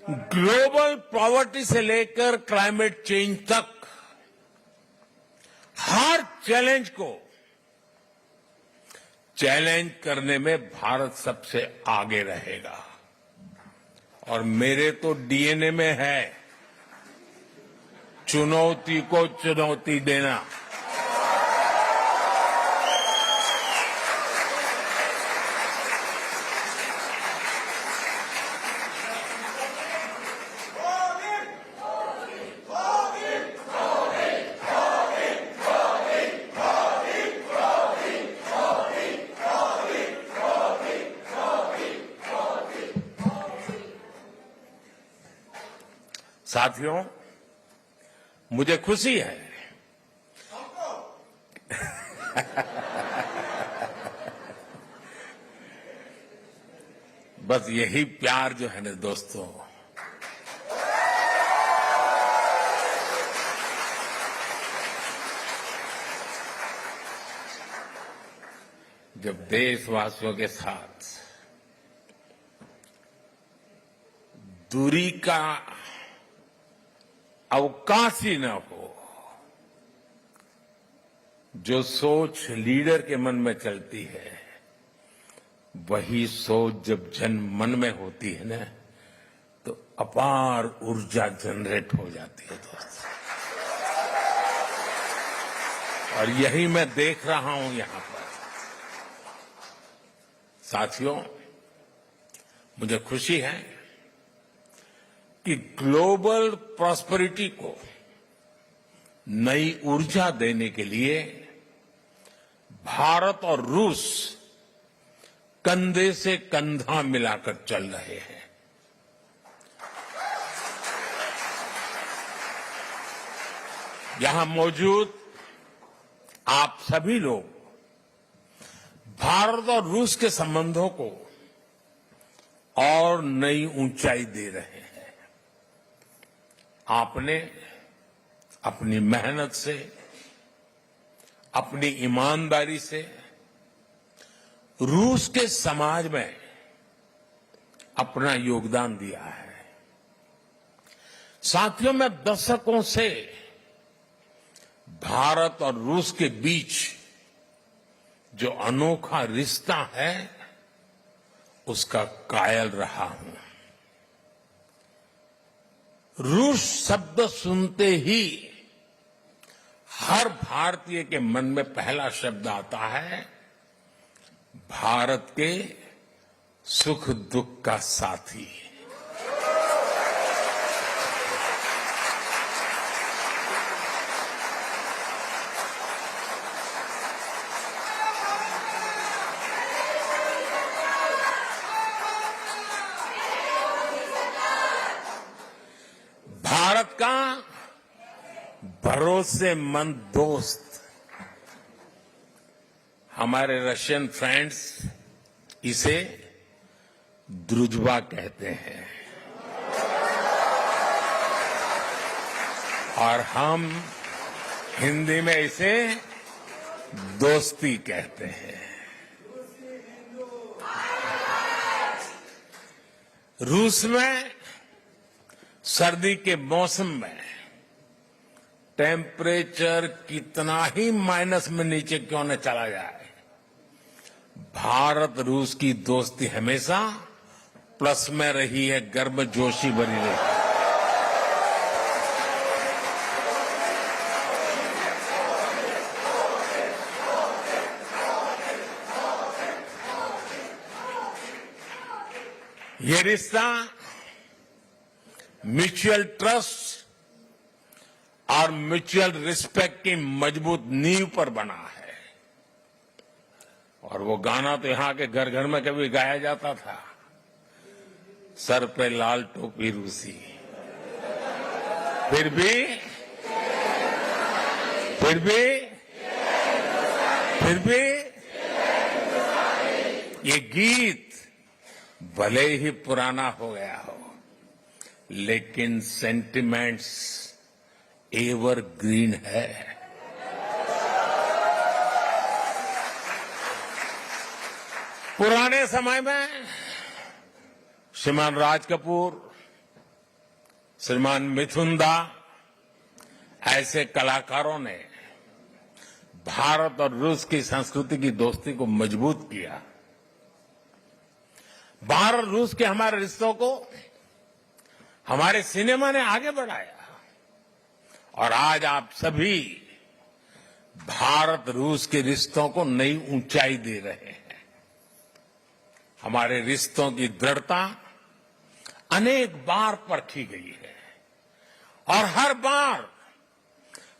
Global poverty से लेकर climate change तक हर चैलेंज को चैलेंज करने में भारत सबसे आगे रहेगा और मेरे तो डीएनए में है चुनौती को चुनौती देना। साथियों, मुझे खुशी है बस यही प्यार जो है ना दोस्तों, जब देशवासियों के साथ दूरी का अवकाश ही न हो, जो सोच लीडर के मन में चलती है वही सोच जब जन मन में होती है ना तो अपार ऊर्जा जनरेट हो जाती है दोस्तों। और यही मैं देख रहा हूं यहां पर। साथियों, मुझे खुशी है कि ग्लोबल प्रॉस्पेरिटी को नई ऊर्जा देने के लिए भारत और रूस कंधे से कंधा मिलाकर चल रहे हैं। यहां मौजूद आप सभी लोग भारत और रूस के संबंधों को और नई ऊंचाई दे रहे हैं। आपने अपनी मेहनत से, अपनी ईमानदारी से रूस के समाज में अपना योगदान दिया है। साथियों, मैं दशकों से भारत और रूस के बीच जो अनोखा रिश्ता है उसका कायल रहा हूं। रूस शब्द सुनते ही हर भारतीय के मन में पहला शब्द आता है भारत के सुख दुख का साथी। भारत का भरोसेमंद दोस्त। हमारे रशियन फ्रेंड्स इसे द्रुजबा कहते हैं और हम हिंदी में इसे दोस्ती कहते हैं। रूस में सर्दी के मौसम में टेम्परेचर कितना ही माइनस में नीचे क्यों न चला जाए, भारत रूस की दोस्ती हमेशा प्लस में रही है, गर्मजोशी बनी रही है। ये रिश्ता म्यूचुअल ट्रस्ट और म्यूचुअल रिस्पेक्ट की मजबूत नींव पर बना है। और वो गाना तो यहां के घर घर में कभी गाया जाता था, सर पे लाल टोपी रूसी, फिर भी ये गीत भले ही पुराना हो गया हो लेकिन सेंटिमेंट्स एवरग्रीन है। पुराने समय में श्रीमान राज कपूर, श्रीमान मिथुन दा ऐसे कलाकारों ने भारत और रूस की संस्कृति की दोस्ती को मजबूत किया। भारत रूस के हमारे रिश्तों को हमारे सिनेमा ने आगे बढ़ाया और आज आप सभी भारत रूस के रिश्तों को नई ऊंचाई दे रहे हैं। हमारे रिश्तों की दृढ़ता अनेक बार परखी गई है और हर बार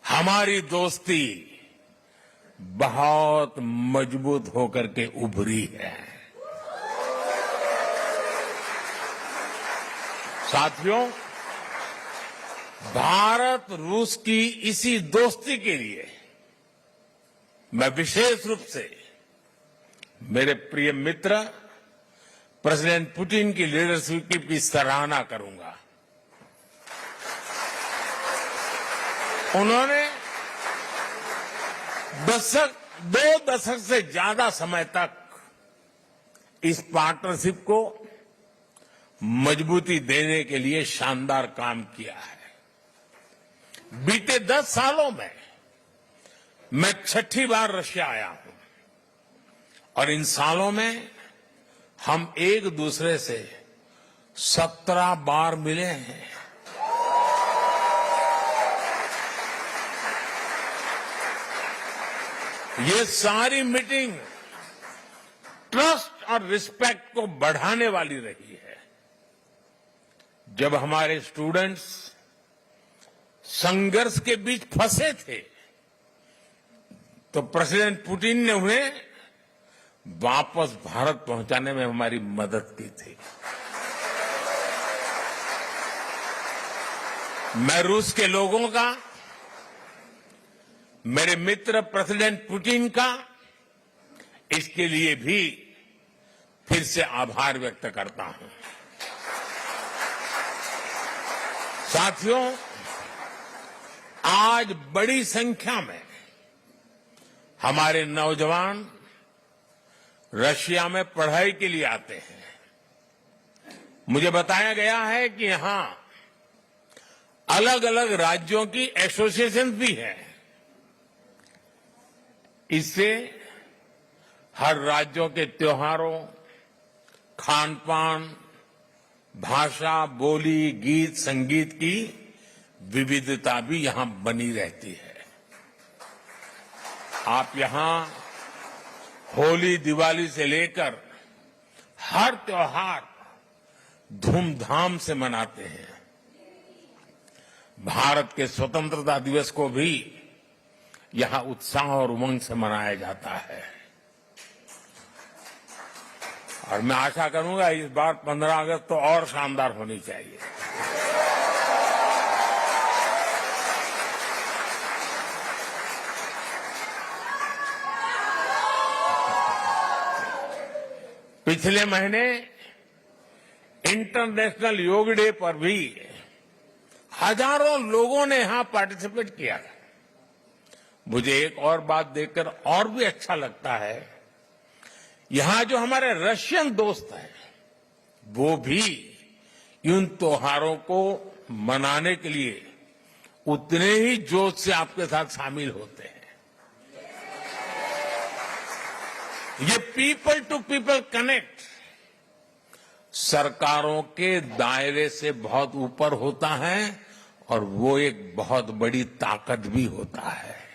हमारी दोस्ती बहुत मजबूत होकर के उभरी है। साथियों, भारत रूस की इसी दोस्ती के लिए मैं विशेष रूप से मेरे प्रिय मित्र प्रेसिडेंट पुतिन की लीडरशिप की सराहना करूंगा। उन्होंने दो दशक से ज्यादा समय तक इस पार्टनरशिप को मजबूती देने के लिए शानदार काम किया है। बीते 10 सालों में मैं 6ठी बार रशिया आया हूं और इन सालों में हम एक दूसरे से 17 बार मिले हैं। ये सारी मीटिंग ट्रस्ट और रिस्पेक्ट को बढ़ाने वाली रही है। जब हमारे स्टूडेंट्स संघर्ष के बीच फंसे थे तो प्रेसिडेंट पुतिन ने उन्हें वापस भारत पहुंचाने में हमारी मदद की थी। मैं रूस के लोगों का, मेरे मित्र प्रेसिडेंट पुतिन का इसके लिए भी फिर से आभार व्यक्त करता हूं। साथियों, आज बड़ी संख्या में हमारे नौजवान रशिया में पढ़ाई के लिए आते हैं। मुझे बताया गया है कि यहां अलग अलग राज्यों की एसोसिएशन भी है। इससे हर राज्यों के त्योहारों, खान पान, भाषा, बोली, गीत, संगीत की विविधता भी यहां बनी रहती है। आप यहां होली, दिवाली से लेकर हर त्योहार धूमधाम से मनाते हैं। भारत के स्वतंत्रता दिवस को भी यहां उत्साह और उमंग से मनाया जाता है और मैं आशा करूंगा इस बार 15 अगस्त तो और शानदार होनी चाहिए। पिछले महीने इंटरनेशनल योग डे पर भी हजारों लोगों ने यहां पार्टिसिपेट किया। मुझे एक और बात देखकर और भी अच्छा लगता है, यहां जो हमारे रशियन दोस्त हैं वो भी इन त्योहारों को मनाने के लिए उतने ही जोश से आपके साथ शामिल होते हैं। ये पीपल टू पीपल कनेक्ट सरकारों के दायरे से बहुत ऊपर होता है और वो एक बहुत बड़ी ताकत भी होता है।